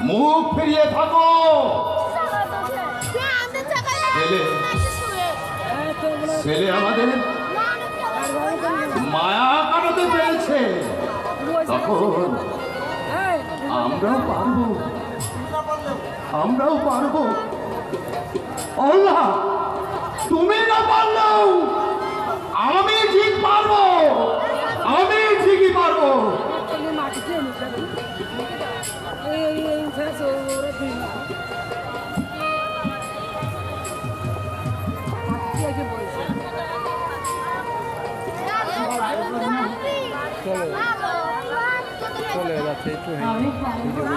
মুখ ফিরিয়ে থাকো। ছেলে আমাদের মায়া কাটাতে পেরেছে, তখন আমরাও পারবো। আল্লাহ, তুমি না পারলেও আমি ঠিক পারবো, আমি ঠিকই পারবো। চলে যাচ্ছে একটু আমি পারবো না,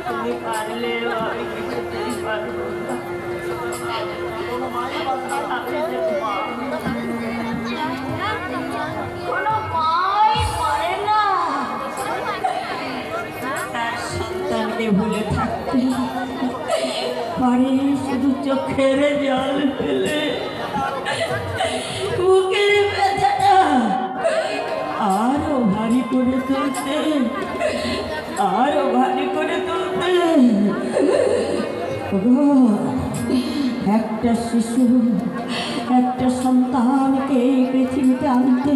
তুমি পারলে আমি কিছুতেই পারবো না। কোনো মাই পারে না তার সন্তানকে ভুলে থাকতে, পারে শুধু চোখের জল ফেলে বুকের ব্যথাটা আরো ভারী করে তুলতে, আরো ভারী করে তুলতে। একটা শিশু, একটা সন্তানকে এই পৃথিবীতে আনতে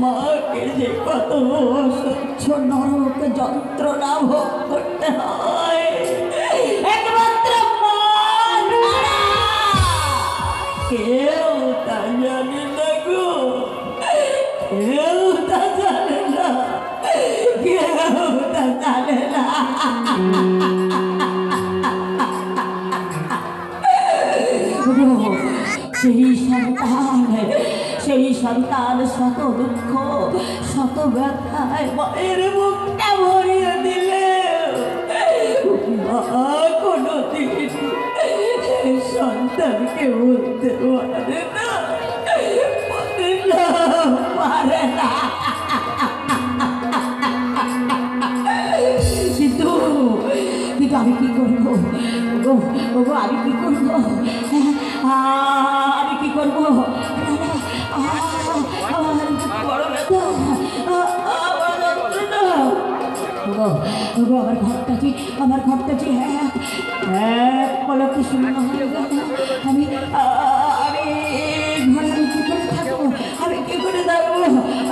মাকে যে কত অসহ্য নরক যন্ত্রণা ভোগ করতে হয়, একমাত্র মা ছাড়া কেউ তা জানে না গো, কেউ তা জানে না, কেউ তা জানে না। সেই সন্তান শত দুঃখ শত ব্যথায় মায়ের মুখটা ভরিয়ে দিলে মা কোনোদিন সন্তানকে বলতে পারে না, পারে না। কিন্তু আমি কি করবো, আমি কি করবো, আমি কি করবো? আমার ঘরটা যে এক পলকে শূন্য হয়ে গেল। আমি ঘরে আমি কি করে থাকবো, আমি কি করে থাকবো,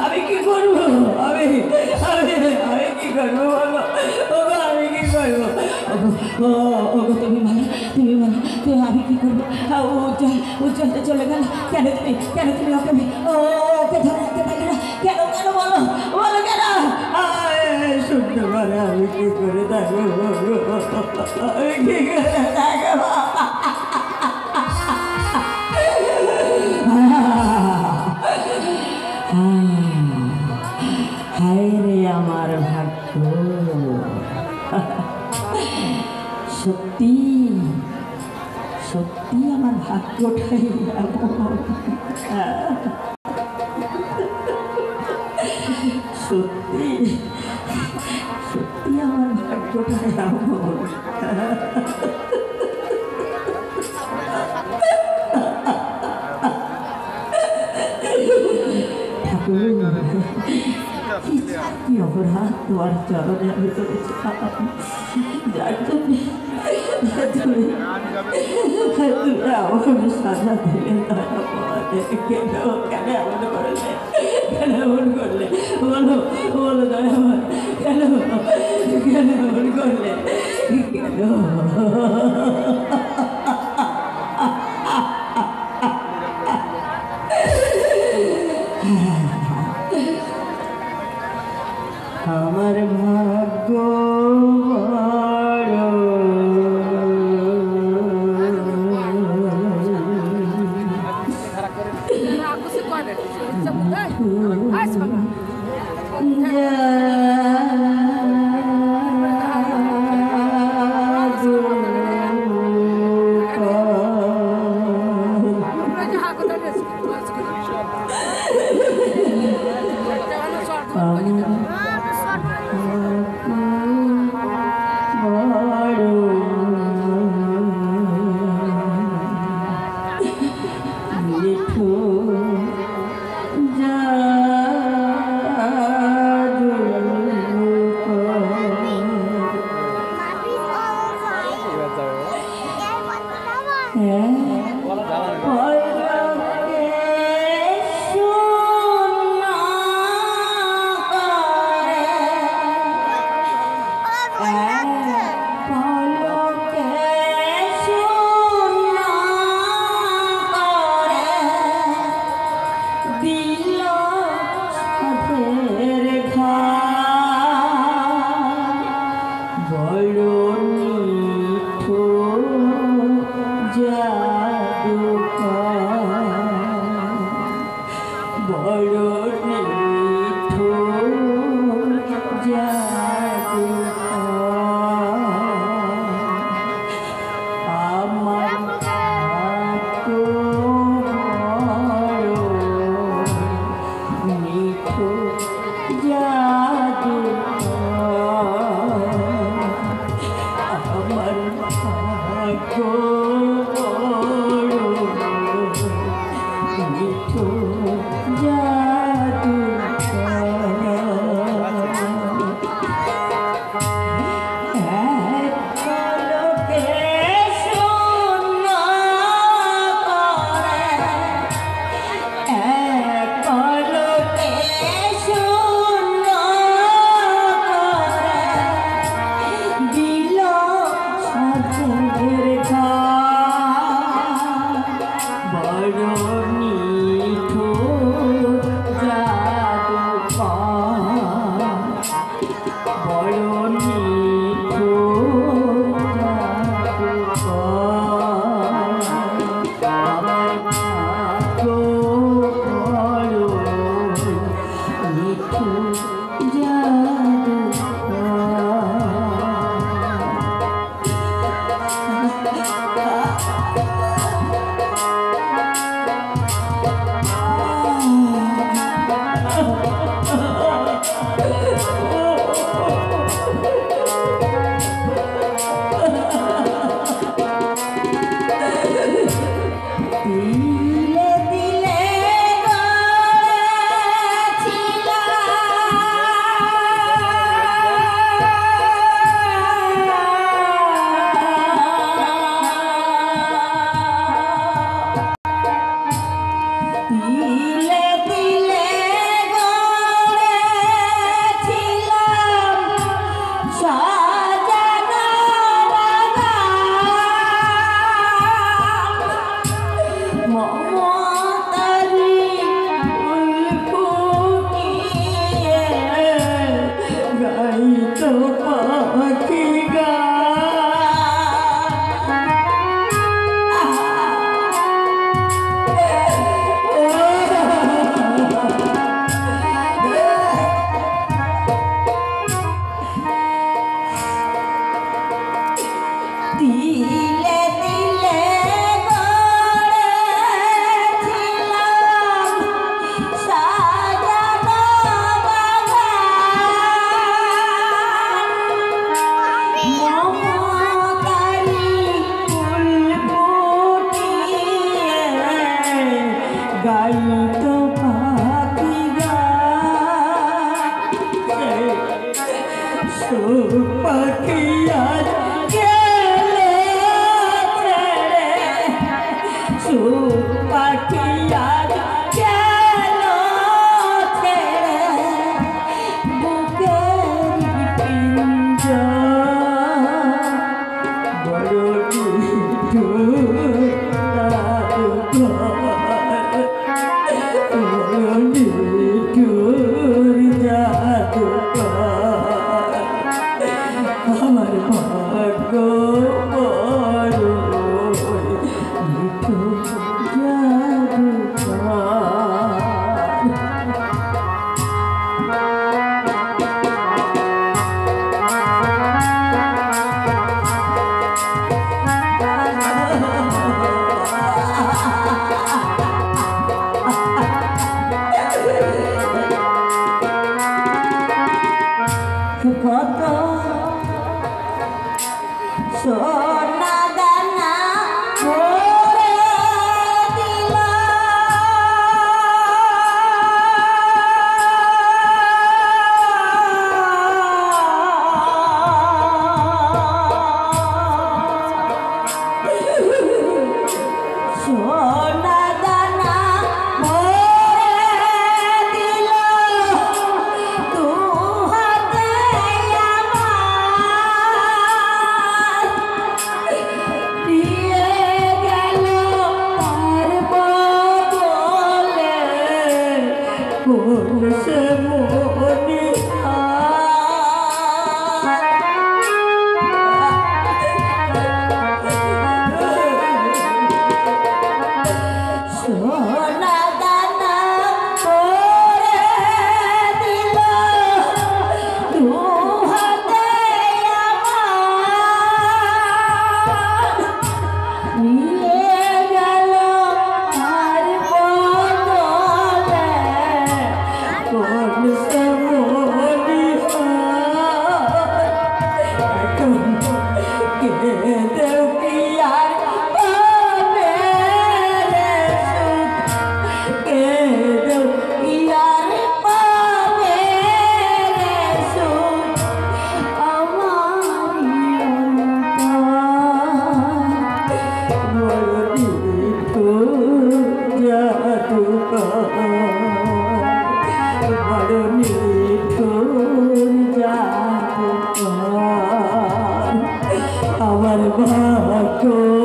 আমি কি করবো, আমি কি করবো বলো, আমি কি করবো? তুমি বলো তুমি আমি কি করবো? উজ্জ্বলতে চলে গেল কেন? তুমি ওকে ধরে রাখতে পারলে না কেন? বলো কেন? শুনতে পারে আমি কি করে থাকবো, আমি কি করে থাকবো? হায় রে আমার ভাগ্য, সত্যি সত্যি আমার ভাগ্যটাই সত্যি সত্যি আমার ভাগ্যটাই ঠাকুর কি অপরাধ তোমার চরণে আমি করেছিলাম, যার জন্য তুমি আমাকে সাজা দিলে। কেন এমন করলে, কেন এমন করলে বলো দয়াময়, কেন এমন করলে, কেন? আমার ভাগ্য বড় নিঠুর জাদুকর, বড় নিঠুর জাদুকর, আমার তো বড় নিঠুর জাদুকর, আমার ভাগ্য বড় নিঠুর আমার ভাগ্য